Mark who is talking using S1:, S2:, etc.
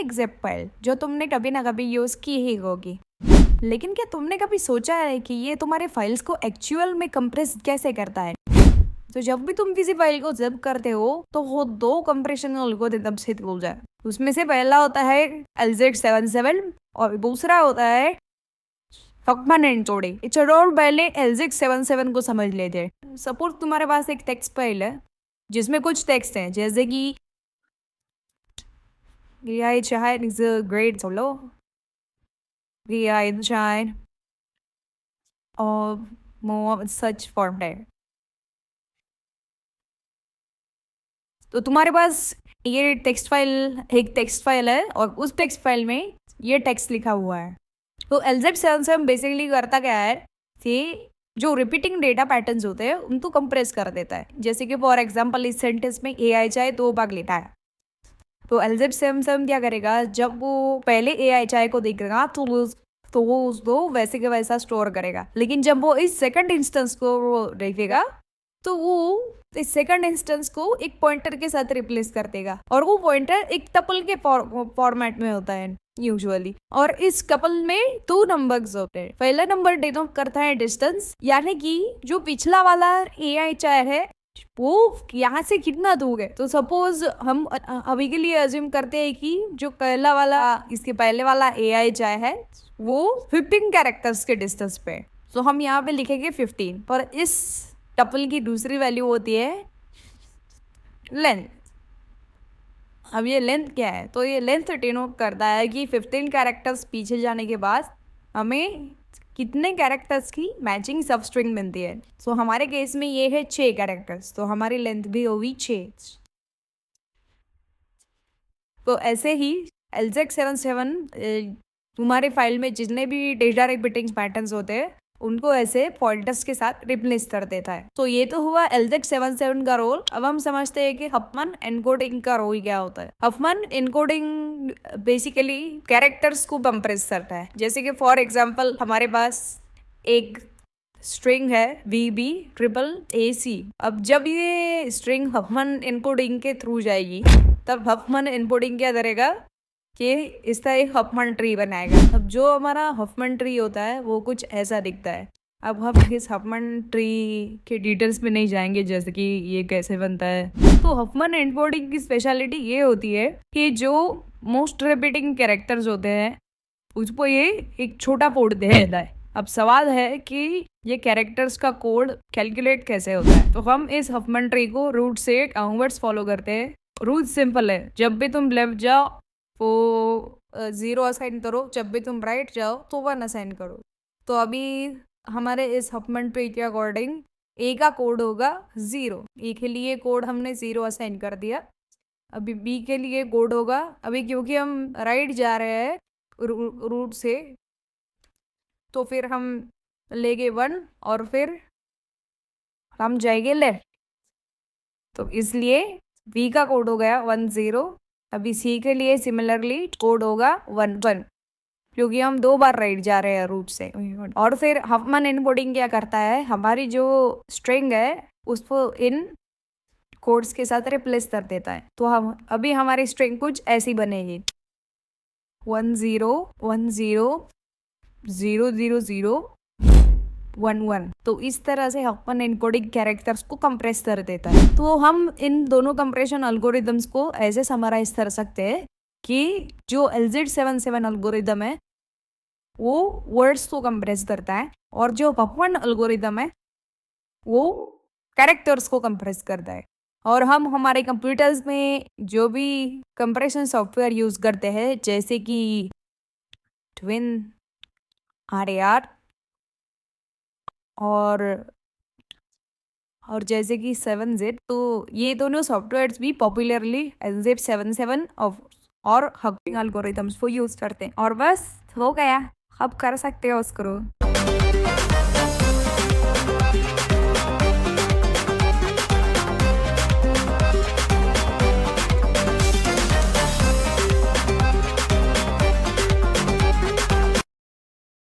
S1: एक zip file जो तुमने कभी ना कभी यूज की ही होगी, लेकिन क्या तुमने कभी सोचा है कि ये तुम्हारे फाइल्स को एक्चुअल में कंप्रेस कैसे करता है? तो जब भी तुम किसी फाइल को जिप करते हो तो वो दो कंप्रेशन एल्गोरिथम से हो जाए। उसमें से पहला होता है LZ77 और दूसरा होता है हफमैन एन्कोडिंग। चलो पहले LZ77 को समझ लेते हैं। सपोज तुम्हारे पास एक टेक्स्ट फाइल है जिसमें कुछ टेक्स्ट हैं, जैसे कि Shahid is a great solo, Shahid और more such form है। तो तुम्हारे पास ये एक टेक्स्ट फाइल है और उस टेक्स्ट फाइल में ये टेक्स्ट लिखा हुआ है। तो LZ77 बेसिकली करता क्या है कि जो रिपीटिंग डेटा पैटर्न्स होते हैं उनको कंप्रेस कर देता है। जैसे कि फॉर एग्जांपल इस सेंटेंस में AI चाय 2 बार लिखा है, तो LZ77 क्या करेगा, जब वो पहले AI चाय को देखेगा तो वो उसको वैसे के वैसा स्टोर करेगा, लेकिन जब वो इस सेकंड इंस्टेंस को देखेगा तो वो इस सेकंड इंस्टेंस को एक पॉइंटर के साथ रिप्लेस कर देगा, और वो पॉइंटर एक टपल के फॉर्मेट में होता है यूजुअली। और इस कपल में 2 नंबर्स होते हैं। पहला नंबर डिनोट करता है डिस्टेंस, यानी कि जो पिछला वाला AI चाय है वो यहाँ से कितना दूर है। तो सपोज हम अभी के लिए अज्यूम करते हैं कि जो पहला वाला इसके पहले वाला AI चाय है वो 15 कैरेक्टर्स के डिस्टेंस पे, तो हम यहाँ पे लिखेंगे 15। और इस टपल की दूसरी वैल्यू होती है लेंथ। अब ये लेंथ क्या है, तो ये लेंथ डिनोट करता है कि 15 कैरेक्टर्स पीछे जाने के बाद हमें कितने कैरेक्टर्स की मैचिंग सब स्ट्रिंग मिलती है। सो हमारे केस में ये है 6 कैरेक्टर्स, तो हमारी लेंथ भी होगी 6। तो ऐसे ही LZ77 तुम्हारे फाइल में जितने भी डेटा रिपीटिंग पैटर्न्स होते हैं उनको ऐसे पॉइंटर्स के साथ रिप्लेस कर देता है। तो ये तो हुआ LZ77 का रोल। अब हम समझते हैं कि हफमैन एन्कोडिंग का रोल क्या होता है। हफमैन एन्कोडिंग बेसिकली कैरेक्टर्स को कंप्रेस करता है। जैसे कि फॉर एग्जांपल हमारे पास एक स्ट्रिंग है VB+AC। अब जब ये स्ट्रिंग हफमैन एन्कोडिंग के थ्रू जाएगी तब हफमैन एन्कोडिंग क्या करेगा कि इस तरह एक हफमैन ट्री बनाएगा। अब जो हमारा हफमैन ट्री होता है वो कुछ ऐसा दिखता है। अब हम इस हफमैन ट्री के डिटेल्स में नहीं जाएंगे, जैसे कि ये कैसे बनता है। तो हफमैन एन्कोडिंग की स्पेशलिटी ये होती है कि जो मोस्ट रिपीटिंग कैरेक्टर्स होते हैं उसको ये एक छोटा कोड दे देता है। अब सवाल है कि ये कैरेक्टर्स का कोड कैलकुलेट कैसे होता है। तो हम इस हफमैन ट्री को रूट से डाउनवर्ड्स फॉलो करते हैं। रूट सिंपल है, जब भी तुम लेफ्ट जाओ तो 0 असाइन करो, जब भी तुम राइट जाओ तो 1 असाइन करो। तो अभी हमारे इस हफमैन ट्री के अकॉर्डिंग A का कोड होगा 0। A के लिए कोड हमने 0 असाइन कर दिया। अभी B के लिए कोड होगा, अभी क्योंकि हम राइट जा रहे हैं रूट से तो फिर हम लेंगे 1 और फिर हम जाएंगे लेफ्ट, तो इसलिए B का कोड हो गया 10। अभी C के लिए सिमिलरली कोड होगा 11, क्योंकि हम 2 बार राइट जा रहे हैं रूट से। और फिर हफमैन एन्कोडिंग क्या करता है, हमारी जो स्ट्रिंग है उसको इन कोड्स के साथ रिप्लेस कर देता है। तो हम अभी हमारी स्ट्रिंग कुछ ऐसी बनेगी 10 10 0 0 0 1 1। तो इस तरह से हफमैन एन्कोडिंग कैरेक्टर्स को कंप्रेस कर देता है। तो हम इन दोनों कंप्रेशन एल्गोरिदम्स को ऐसे समराइज कर सकते हैं कि जो LZ77 एल्गोरिदम है वो वर्ड्स को कंप्रेस करता है और जो हफमैन एल्गोरिदम है वो कैरेक्टर्स को कंप्रेस करता है। और हम हमारे कंप्यूटर्स में जो भी कंप्रेशन सॉफ्टवेयर यूज करते हैं, जैसे कि ट्विन RAR और जैसे कि 7Z, तो ये दोनों सॉफ्टवेयर्स भी पॉपुलरली LZ77 और हफमैन एल्गोरिदम्स को यूज करते हैं। और बस हो गया, अब कर सकते हो उसको।